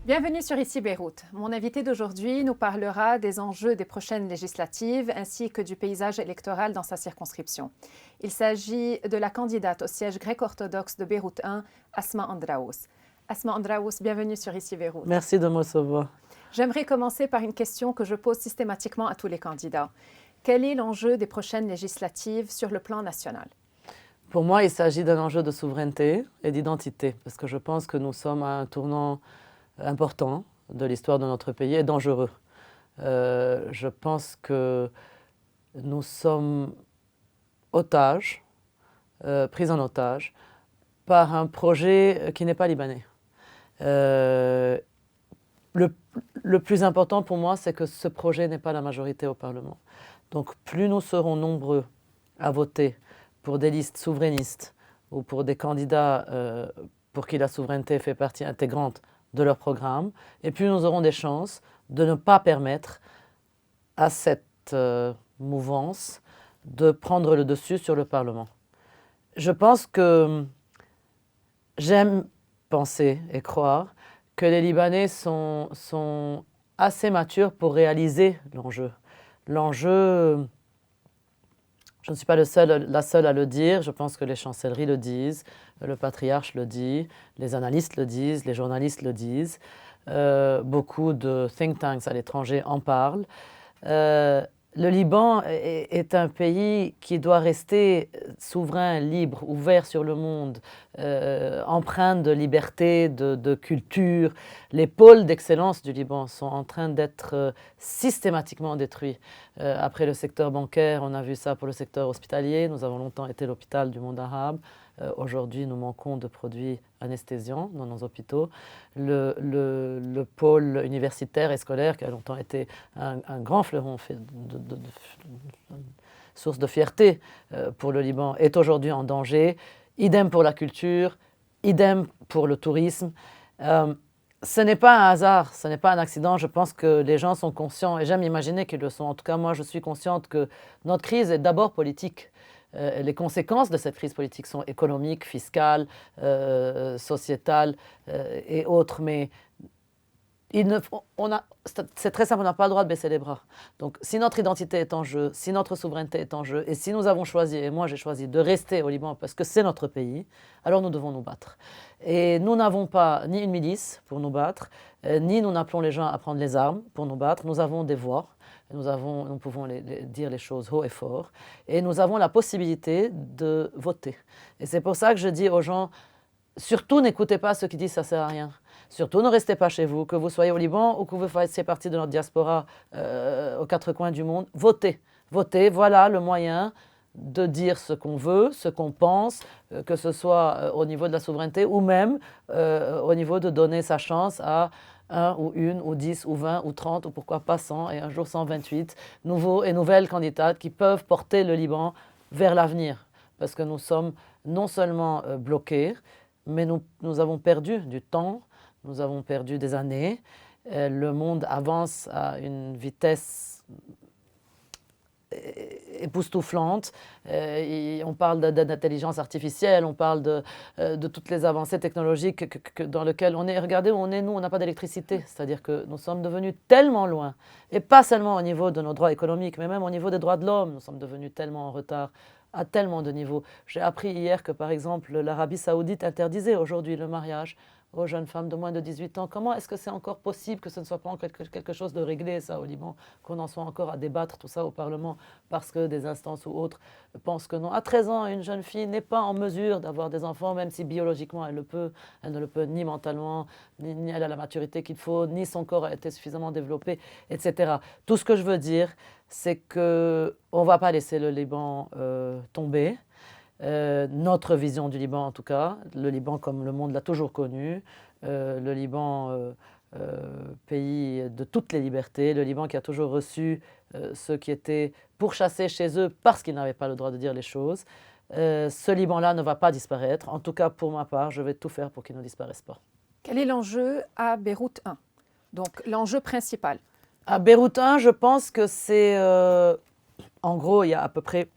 Bienvenue sur Ici Beyrouth. Mon invité d'aujourd'hui nous parlera des enjeux des prochaines législatives ainsi que du paysage électoral dans sa circonscription. Il s'agit de la candidate au siège grec-orthodoxe de Beyrouth 1, Asma Andraous. Asma Andraous, bienvenue sur Ici Beyrouth. Merci de me recevoir. J'aimerais commencer par une question que je pose systématiquement à tous les candidats. Quel est l'enjeu des prochaines législatives sur le plan national? Pour moi, il s'agit d'un enjeu de souveraineté et d'identité, parce que je pense que nous sommes à un tournant important de l'histoire de notre pays et dangereux. Je pense que nous sommes otages, pris en otage, par un projet qui n'est pas libanais. Le plus important pour moi, c'est que ce projet n'est pas la majorité au Parlement. Donc plus nous serons nombreux à voter pour des listes souverainistes ou pour des candidats pour qui la souveraineté fait partie intégrante de leur programme, et plus nous aurons des chances de ne pas permettre à cette mouvance de prendre le dessus sur le Parlement. Je pense que j'aime penser et croire que les Libanais sont assez matures pour réaliser l'enjeu. L'enjeu, je ne suis pas la seule à le dire, je pense que les chancelleries le disent, le patriarche le dit, les analystes le disent, les journalistes le disent, beaucoup de think tanks à l'étranger en parlent. Le Liban est un pays qui doit rester souverain, libre, ouvert sur le monde, empreint de liberté, de culture. Les pôles d'excellence du Liban sont en train d'être systématiquement détruits. Après le secteur bancaire, on a vu ça pour le secteur hospitalier. Nous avons longtemps été l'hôpital du monde arabe. Aujourd'hui, nous manquons de produits anesthésiants dans nos hôpitaux. Le pôle universitaire et scolaire, qui a longtemps été un grand fleuron, source de fierté pour le Liban, est aujourd'hui en danger. Idem pour la culture, idem pour le tourisme. Ce n'est pas un hasard, ce n'est pas un accident. Je pense que les gens sont conscients, et j'aime imaginer qu'ils le sont. En tout cas, moi, je suis consciente que notre crise est d'abord politique. Les conséquences de cette crise politique sont économiques, fiscales, sociétales et autres. Mais c'est très simple, on n'a pas le droit de baisser les bras. Donc si notre identité est en jeu, si notre souveraineté est en jeu, et si nous avons choisi, et moi j'ai choisi de rester au Liban parce que c'est notre pays, alors nous devons nous battre. Et nous n'avons pas ni une milice pour nous battre, ni nous n'appelons les gens à prendre les armes pour nous battre. Nous avons des voix. Nous pouvons dire les choses haut et fort. Et nous avons la possibilité de voter. Et c'est pour ça que je dis aux gens, surtout n'écoutez pas ceux qui disent ça ne sert à rien. Surtout ne restez pas chez vous, que vous soyez au Liban ou que vous fassiez partie de notre diaspora aux quatre coins du monde. Votez. Votez, voilà le moyen de dire ce qu'on veut, ce qu'on pense, que ce soit au niveau de la souveraineté ou même au niveau de donner sa chance à 1 ou 1 ou 10 ou 20 ou 30 ou pourquoi pas 100 et un jour 128 nouveaux et nouvelles candidates qui peuvent porter le Liban vers l'avenir. Parce que nous sommes non seulement bloqués, mais nous avons perdu du temps, nous avons perdu des années. Le monde avance à une vitesse époustouflante. On parle d'intelligence artificielle, on parle de toutes les avancées technologiques dans lesquelles on est. Regardez où on est, nous, on n'a pas d'électricité. C'est-à-dire que nous sommes devenus tellement loin, et pas seulement au niveau de nos droits économiques, mais même au niveau des droits de l'homme, nous sommes devenus tellement en retard à tellement de niveaux. J'ai appris hier que, par exemple, l'Arabie saoudite interdisait aujourd'hui le mariage aux jeunes femmes de moins de 18 ans. Comment est-ce que c'est encore possible que ce ne soit pas quelque chose de réglé, ça, au Liban, qu'on en soit encore à débattre tout ça au Parlement, parce que des instances ou autres pensent que non. À 13 ans, une jeune fille n'est pas en mesure d'avoir des enfants, même si biologiquement elle le peut. Elle ne le peut ni mentalement, ni elle a la maturité qu'il faut, ni son corps a été suffisamment développé, etc. Tout ce que je veux dire, c'est qu'on ne va pas laisser le Liban tomber. Notre vision du Liban, en tout cas, le Liban comme le monde l'a toujours connu, le Liban, pays de toutes les libertés, le Liban qui a toujours reçu ceux qui étaient pourchassés chez eux parce qu'ils n'avaient pas le droit de dire les choses. Ce Liban-là ne va pas disparaître. En tout cas, pour ma part, je vais tout faire pour qu'il ne disparaisse pas. Quel est l'enjeu à Beyrouth 1? Donc l'enjeu principal. À Beyrouth 1, je pense que c'est... en gros, il y a à peu près...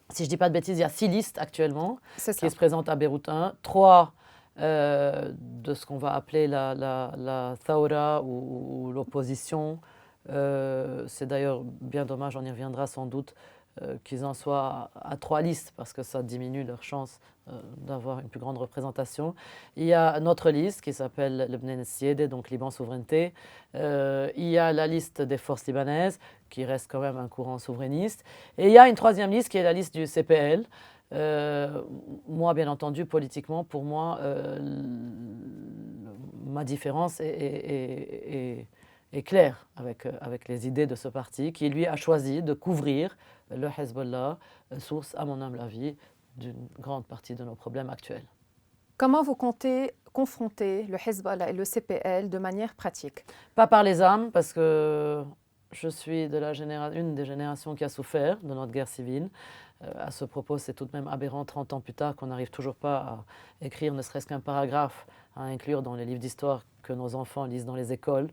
Si je ne dis pas de bêtises, il y a 6 listes actuellement qui se présentent à Beyrouth 1. 3 de ce qu'on va appeler la thawra ou l'opposition. C'est d'ailleurs bien dommage, on y reviendra sans doute, qu'ils en soient à 3 listes parce que ça diminue leur chance d'avoir une plus grande représentation. Il y a notre liste qui s'appelle le Bnen Siede, donc Liban Souveraineté. Il y a la liste des forces libanaises qui reste quand même un courant souverainiste. Et il y a une 3e liste qui est la liste du CPL. Moi, bien entendu, politiquement, pour moi, ma différence est claire avec les idées de ce parti qui, lui, a choisi de couvrir le Hezbollah, source, à mon humble avis, d'une grande partie de nos problèmes actuels. Comment vous comptez confronter le Hezbollah et le CPL de manière pratique? Pas par les armes, parce que je suis de une des générations qui a souffert de notre guerre civile. À ce propos, c'est tout de même aberrant 30 ans plus tard qu'on n'arrive toujours pas à écrire ne serait-ce qu'un paragraphe à inclure dans les livres d'histoire que nos enfants lisent dans les écoles.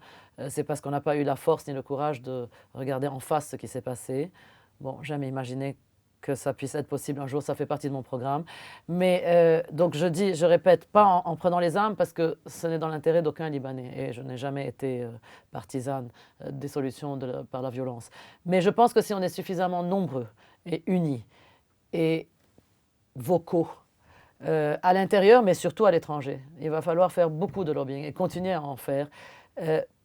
C'est parce qu'on n'a pas eu la force ni le courage de regarder en face ce qui s'est passé. Bon, jamais imaginé que ça puisse être possible un jour, ça fait partie de mon programme. Mais donc je répète, pas en prenant les armes parce que ce n'est dans l'intérêt d'aucun Libanais et je n'ai jamais été partisane des solutions par la violence. Mais je pense que si on est suffisamment nombreux et unis et vocaux à l'intérieur, mais surtout à l'étranger, il va falloir faire beaucoup de lobbying et continuer à en faire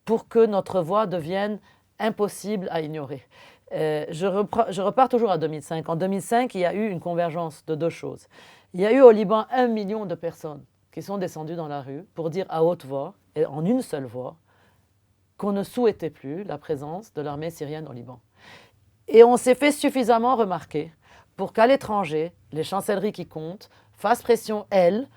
pour que notre voix devienne impossible à ignorer. Je repars toujours à 2005. En 2005, il y a eu une convergence de 2 choses. Il y a eu au Liban 1 million de personnes qui sont descendues dans la rue pour dire à haute voix, et en une seule voix, qu'on ne souhaitait plus la présence de l'armée syrienne au Liban. Et on s'est fait suffisamment remarquer pour qu'à l'étranger, les chancelleries qui comptent fassent pression, elles,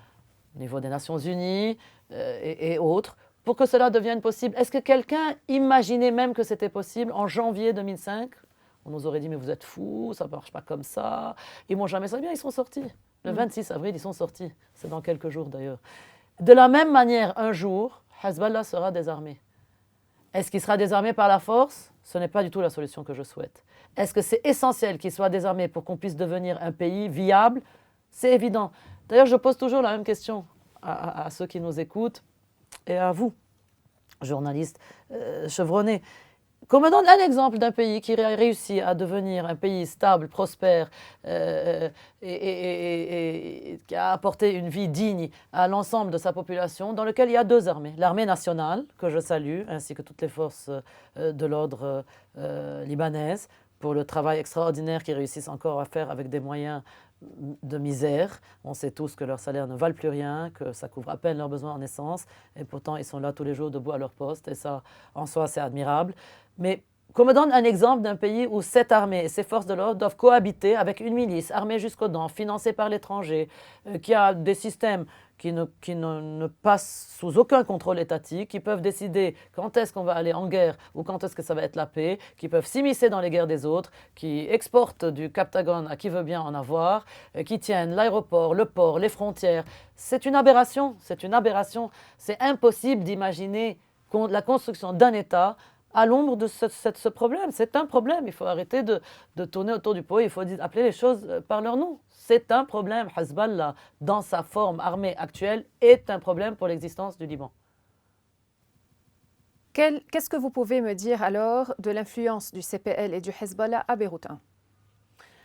au niveau des Nations Unies et autres, pour que cela devienne possible. Est-ce que quelqu'un imaginait même que c'était possible en janvier 2005 ? On nous aurait dit, mais vous êtes fous, ça ne marche pas comme ça. Ils ne m'ont jamais dit, bien, ils sont sortis. Le 26 avril, ils sont sortis. C'est dans quelques jours d'ailleurs. De la même manière, un jour, Hezbollah sera désarmé. Est-ce qu'il sera désarmé par la force ? Ce n'est pas du tout la solution que je souhaite. Est-ce que c'est essentiel qu'il soit désarmé pour qu'on puisse devenir un pays viable ? C'est évident. D'ailleurs, je pose toujours la même question à ceux qui nous écoutent et à vous, journalistes chevronnés. Qu'on me donne un exemple d'un pays qui a réussi à devenir un pays stable, prospère et qui a apporté une vie digne à l'ensemble de sa population, dans lequel il y a 2 armées. L'armée nationale, que je salue, ainsi que toutes les forces de l'ordre libanaises, pour le travail extraordinaire qu'ils réussissent encore à faire avec des moyens de misère. On sait tous que leurs salaires ne valent plus rien, que ça couvre à peine leurs besoins en essence, et pourtant ils sont là tous les jours debout à leur poste, et ça, en soi, c'est admirable. Mais qu'on me donne un exemple d'un pays où cette armée et ces forces de l'ordre doivent cohabiter avec une milice armée jusqu'aux dents, financée par l'étranger, qui a des systèmes qui ne passent sous aucun contrôle étatique, qui peuvent décider quand est-ce qu'on va aller en guerre ou quand est-ce que ça va être la paix, qui peuvent s'immiscer dans les guerres des autres, qui exportent du Captagon à qui veut bien en avoir, qui tiennent l'aéroport, le port, les frontières. C'est une aberration, c'est une aberration. C'est impossible d'imaginer la construction d'un État à l'ombre de ce problème. C'est un problème. Il faut arrêter de tourner autour du pot. Il faut appeler les choses par leur nom. C'est un problème. Hezbollah, dans sa forme armée actuelle, est un problème pour l'existence du Liban. Qu'est-ce que vous pouvez me dire alors de l'influence du CPL et du Hezbollah à Beyrouth 1 ?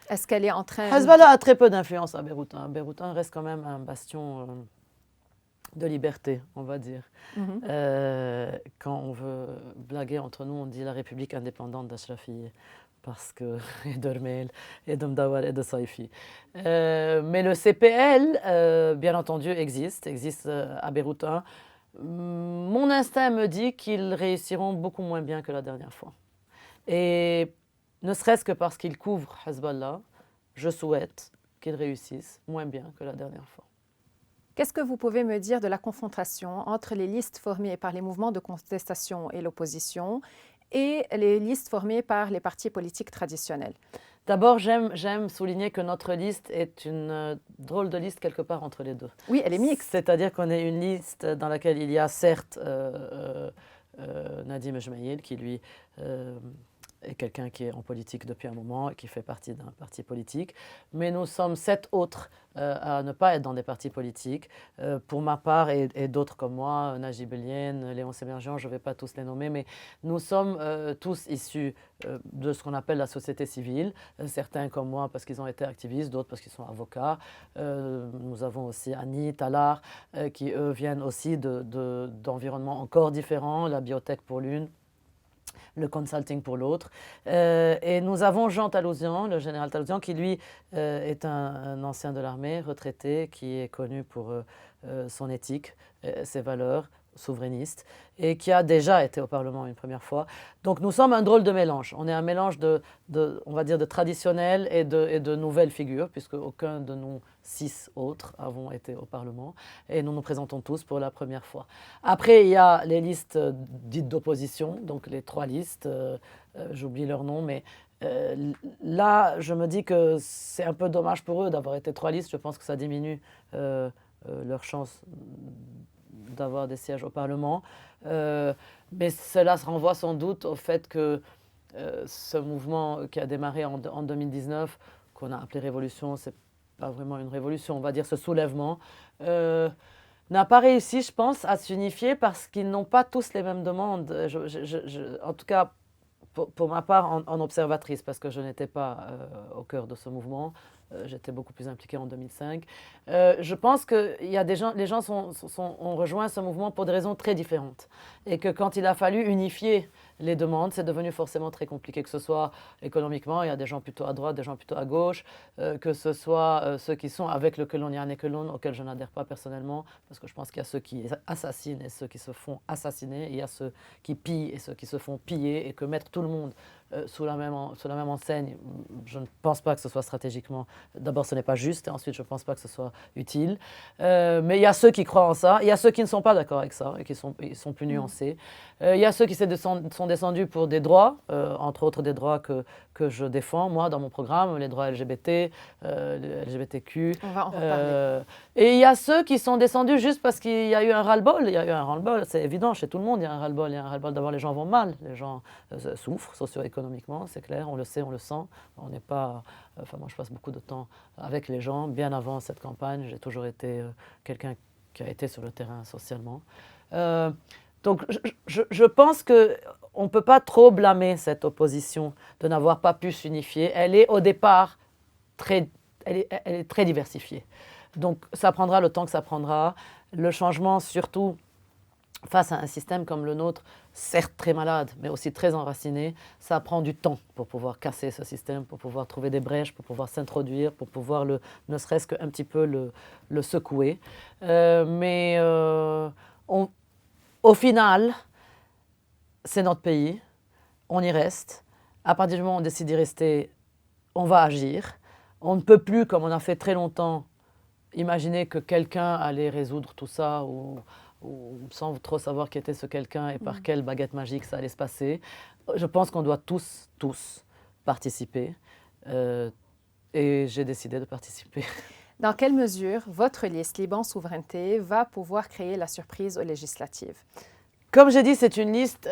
Est-ce qu'elle est en train... Hezbollah a très peu d'influence à Beyrouth 1. Beyrouth 1 reste quand même un bastion de liberté, on va dire. Quand on veut blaguer entre nous, on dit la République indépendante d'Ashrafi, parce que et d'Hermel, et de Mdawar, et de Saifi. Mais le CPL, bien entendu, existe à Beyrouth 1. Mon instinct me dit qu'ils réussiront beaucoup moins bien que la dernière fois. Et ne serait-ce que parce qu'ils couvrent Hezbollah, je souhaite qu'ils réussissent moins bien que la dernière fois. Qu'est-ce que vous pouvez me dire de la confrontation entre les listes formées par les mouvements de contestation et l'opposition et les listes formées par les partis politiques traditionnels? D'abord, j'aime souligner que notre liste est une drôle de liste quelque part entre les deux. Oui, elle est mixte. C'est-à-dire qu'on est une liste dans laquelle il y a certes Nadim Jmaïl qui, lui, est quelqu'un qui est en politique depuis un moment et qui fait partie d'un parti politique. Mais nous sommes 7 autres à ne pas être dans des partis politiques. Pour ma part et d'autres comme moi, Najib Eliane, Léon Sémerjian, je ne vais pas tous les nommer, mais nous sommes tous issus de ce qu'on appelle la société civile. Certains comme moi parce qu'ils ont été activistes, d'autres parce qu'ils sont avocats. Nous avons aussi Annie, Talar, qui eux viennent aussi d'environnements encore différents, la biotech pour l'une, le consulting pour l'autre. Et nous avons Jean Talouzian, le général Talouzian, qui lui est un ancien de l'armée, retraité, qui est connu pour son éthique, ses valeurs souverainistes, et qui a déjà été au Parlement une première fois. Donc nous sommes un drôle de mélange. On est un mélange on va dire, de traditionnel et de nouvelles figures, puisque aucun de nous 6 autres avons été au Parlement, et nous nous présentons tous pour la première fois. Après, il y a les listes dites d'opposition, donc les 3 listes, j'oublie leur nom, mais là, je me dis que c'est un peu dommage pour eux d'avoir été 3 listes. Je pense que ça diminue leur chance d'avoir des sièges au Parlement. Mais cela se renvoie sans doute au fait que ce mouvement qui a démarré en 2019, qu'on a appelé révolution, c'est pas vraiment une révolution, on va dire ce soulèvement, n'a pas réussi, je pense, à s'unifier parce qu'ils n'ont pas tous les mêmes demandes. En tout cas, pour ma part, en observatrice, parce que je n'étais pas au cœur de ce mouvement, j'étais beaucoup plus impliquée en 2005. Je pense que les gens ont rejoint ce mouvement pour des raisons très différentes. Et que quand il a fallu unifier les demandes, c'est devenu forcément très compliqué, que ce soit économiquement, il y a des gens plutôt à droite, des gens plutôt à gauche, que ce soit ceux qui sont avec le Kelonian et Kelon, auxquels je n'adhère pas personnellement, parce que je pense qu'il y a ceux qui assassinent et ceux qui se font assassiner, et il y a ceux qui pillent et ceux qui se font piller, et que mettre tout le monde sous la même enseigne, je ne pense pas que ce soit stratégiquement, d'abord ce n'est pas juste, et ensuite je ne pense pas que ce soit utile. Mais il y a ceux qui croient en ça, il y a ceux qui ne sont pas d'accord avec ça, et qui sont plus nuancés. Il y a ceux qui sont descendus pour des droits, entre autres des droits que je défends, moi, dans mon programme, les droits LGBT, LGBTQ. On va en reparler. Et il y a ceux qui sont descendus juste parce qu'il y a eu un ras-le-bol. Il y a eu un ras-le-bol, c'est évident, chez tout le monde, il y a un ras-le-bol. Il y a un ras-le-bol, d'abord, les gens vont mal, les gens souffrent socio-économiquement, c'est clair, on le sait, on le sent. On n'est pas... Enfin, moi, je passe beaucoup de temps avec les gens. Bien avant cette campagne, j'ai toujours été quelqu'un qui a été sur le terrain socialement. Donc, je pense qu'on ne peut pas trop blâmer cette opposition de n'avoir pas pu s'unifier. Elle est au départ elle est très diversifiée. Donc, ça prendra le temps que ça prendra. Le changement, surtout face à un système comme le nôtre, certes très malade, mais aussi très enraciné, ça prend du temps pour pouvoir casser ce système, pour pouvoir trouver des brèches, pour pouvoir s'introduire, pour pouvoir ne serait-ce qu'un petit peu le secouer. Mais au final, c'est notre pays, on y reste. À partir du moment où on décide d'y rester, on va agir. On ne peut plus, comme on a fait très longtemps, imaginer que quelqu'un allait résoudre tout ça ou sans trop savoir qui était ce quelqu'un et par quelle baguette magique ça allait se passer. Je pense qu'on doit tous participer. Et j'ai décidé de participer. Dans quelle mesure votre liste Liban Souveraineté va pouvoir créer la surprise aux législatives? Comme j'ai dit, c'est une liste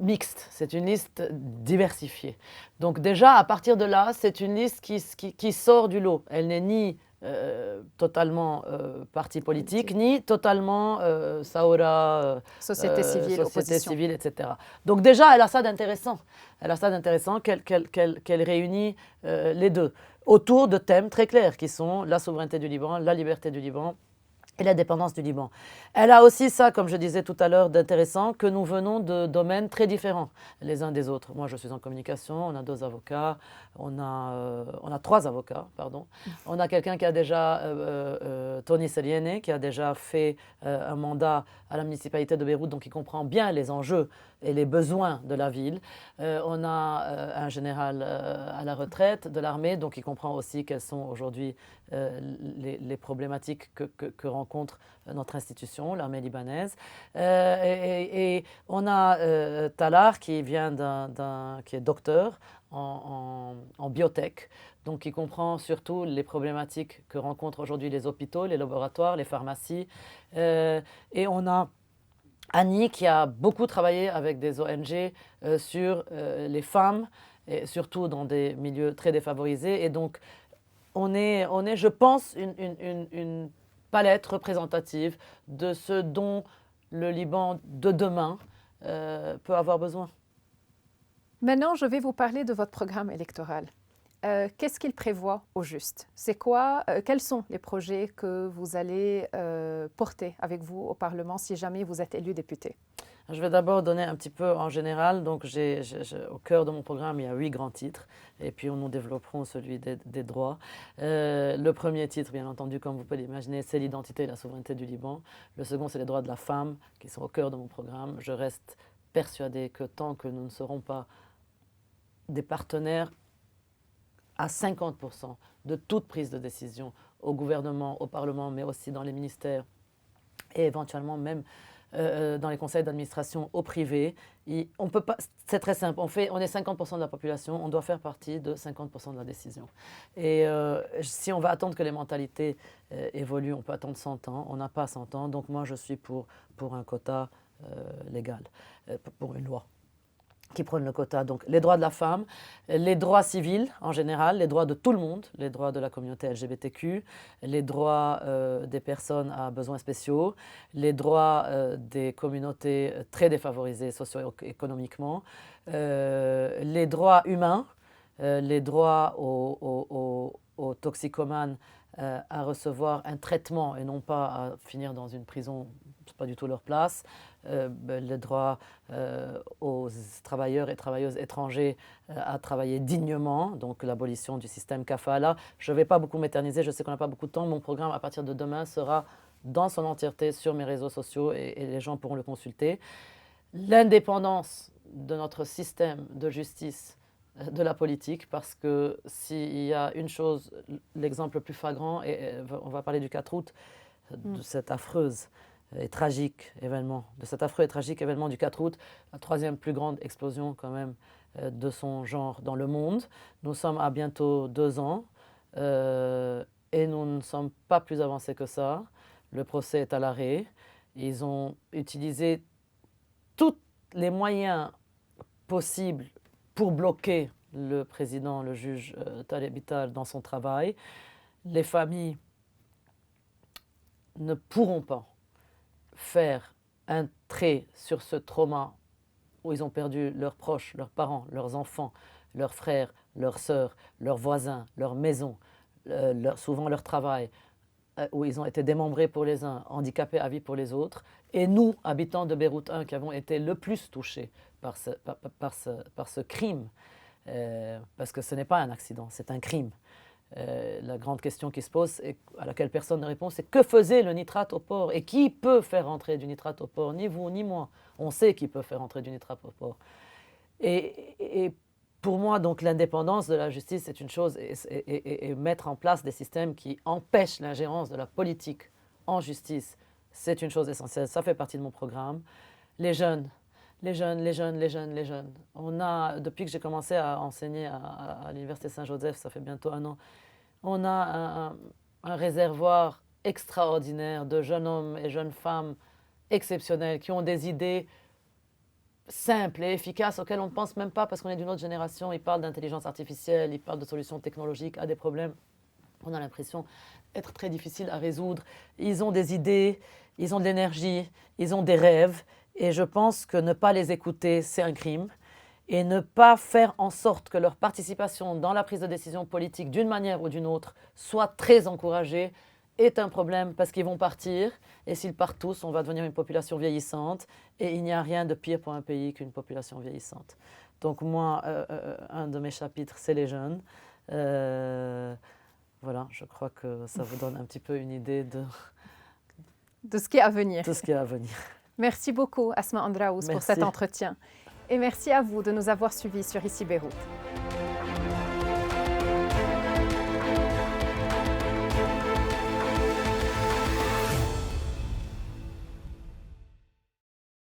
mixte, c'est une liste diversifiée. Donc déjà, à partir de là, c'est une liste qui sort du lot. Elle n'est ni totalement parti politique, ni totalement société civile, etc. Donc déjà, elle a ça d'intéressant. Elle a ça d'intéressant qu'elle réunit les deux autour de thèmes très clairs qui sont la souveraineté du Liban, la liberté du Liban et l'indépendance du Liban. Elle a aussi ça, comme je disais tout à l'heure, d'intéressant, que nous venons de domaines très différents les uns des autres. Moi, je suis en communication, on a 2 avocats, on a 3 avocats, pardon. On a quelqu'un qui a déjà, Tony Seliene, qui a déjà fait un mandat à la municipalité de Beyrouth, donc il comprend bien les enjeux et les besoins de la ville. On a un général à la retraite de l'armée, donc il comprend aussi quelles sont aujourd'hui les problématiques que rencontre notre institution, l'armée libanaise. Et on a Talar qui est docteur en biotech, donc qui comprend surtout les problématiques que rencontrent aujourd'hui les hôpitaux, les laboratoires, les pharmacies. Et on a Annie, qui a beaucoup travaillé avec des ONG sur les femmes, et surtout dans des milieux très défavorisés. Et donc, on est je pense, une palette représentative de ce dont le Liban de demain peut avoir besoin. Maintenant, je vais vous parler de votre programme électoral. Qu'est-ce qu'il prévoit au juste? Quels sont les projets que vous allez porter avec vous au Parlement si jamais vous êtes élu député? Je vais d'abord donner un petit peu en général. Donc, au cœur de mon programme, il y a 8 grands titres. Et puis, nous développerons celui des droits. Le premier titre, bien entendu, comme vous pouvez l'imaginer, c'est l'identité et la souveraineté du Liban. Le second, c'est les droits de la femme, qui sont au cœur de mon programme. Je reste persuadée que tant que nous ne serons pas des partenaires à 50% de toute prise de décision au gouvernement, au Parlement, mais aussi dans les ministères et éventuellement même dans les conseils d'administration au privé. On peut pas, c'est très simple, on est 50% de la population, on doit faire partie de 50% de la décision. Et si on va attendre que les mentalités évoluent, on peut attendre 100 ans, on n'a pas 100 ans, donc moi je suis pour un quota légal, pour une loi qui prône le quota. Donc les droits de la femme, les droits civils en général, les droits de tout le monde, les droits de la communauté LGBTQ, les droits des personnes à besoins spéciaux, les droits des communautés très défavorisées socio-économiquement, les droits humains, les droits aux toxicomanes à recevoir un traitement et non pas à finir dans une prison, ce n'est pas du tout leur place. Les droits aux travailleurs et travailleuses étrangers à travailler dignement, donc l'abolition du système kafala. Je ne vais pas beaucoup m'éterniser, je sais qu'on n'a pas beaucoup de temps. Mon programme, à partir de demain, sera dans son entièreté sur mes réseaux sociaux et les gens pourront le consulter. L'indépendance de notre système de justice, de la politique, parce que s'il y a une chose, l'exemple le plus flagrant, et on va parler du 4 août, de cette affreuse et tragique événement, du 4 août, la troisième plus grande explosion quand même de son genre dans le monde. Nous sommes à bientôt 2 ans et nous ne sommes pas plus avancés que ça. Le procès est à l'arrêt. Ils ont utilisé tous les moyens possibles pour bloquer le président, le juge Taleb Ital dans son travail. Les familles ne pourront pas faire un trait sur ce trauma où ils ont perdu leurs proches, leurs parents, leurs enfants, leurs frères, leurs sœurs, leurs voisins, leur maison, souvent leur travail, où ils ont été démembrés pour les uns, handicapés à vie pour les autres. Et nous, habitants de Beyrouth 1, qui avons été le plus touchés par ce crime, parce que ce n'est pas un accident, c'est un crime. La grande question qui se pose, et à laquelle personne ne répond, c'est que faisait le nitrate au port? Et qui peut faire entrer du nitrate au port? Ni vous, ni moi. On sait qui peut faire entrer du nitrate au port. Et pour moi, donc, l'indépendance de la justice, c'est une chose, et mettre en place des systèmes qui empêchent l'ingérence de la politique en justice, c'est une chose essentielle. Ça fait partie de mon programme. Les jeunes. On a, depuis que j'ai commencé à enseigner à l'Université Saint-Joseph, ça fait bientôt 1 an, on a un réservoir extraordinaire de jeunes hommes et jeunes femmes exceptionnels qui ont des idées simples et efficaces auxquelles on ne pense même pas parce qu'on est d'une autre génération. Ils parlent d'intelligence artificielle, ils parlent de solutions technologiques à des problèmes. On a l'impression d'être très difficiles à résoudre. Ils ont des idées, ils ont de l'énergie, ils ont des rêves. Et je pense que ne pas les écouter, c'est un crime. Et ne pas faire en sorte que leur participation dans la prise de décision politique, d'une manière ou d'une autre, soit très encouragée, est un problème parce qu'ils vont partir. Et s'ils partent tous, on va devenir une population vieillissante. Et il n'y a rien de pire pour un pays qu'une population vieillissante. Donc moi, un de mes chapitres, c'est les jeunes. Voilà, je crois que ça vous donne un petit peu une idée de ce qui est à venir. De ce qui est à venir. Merci beaucoup, Asma Andraouz, pour cet entretien. Et merci à vous de nous avoir suivis sur Ici Beyrouth.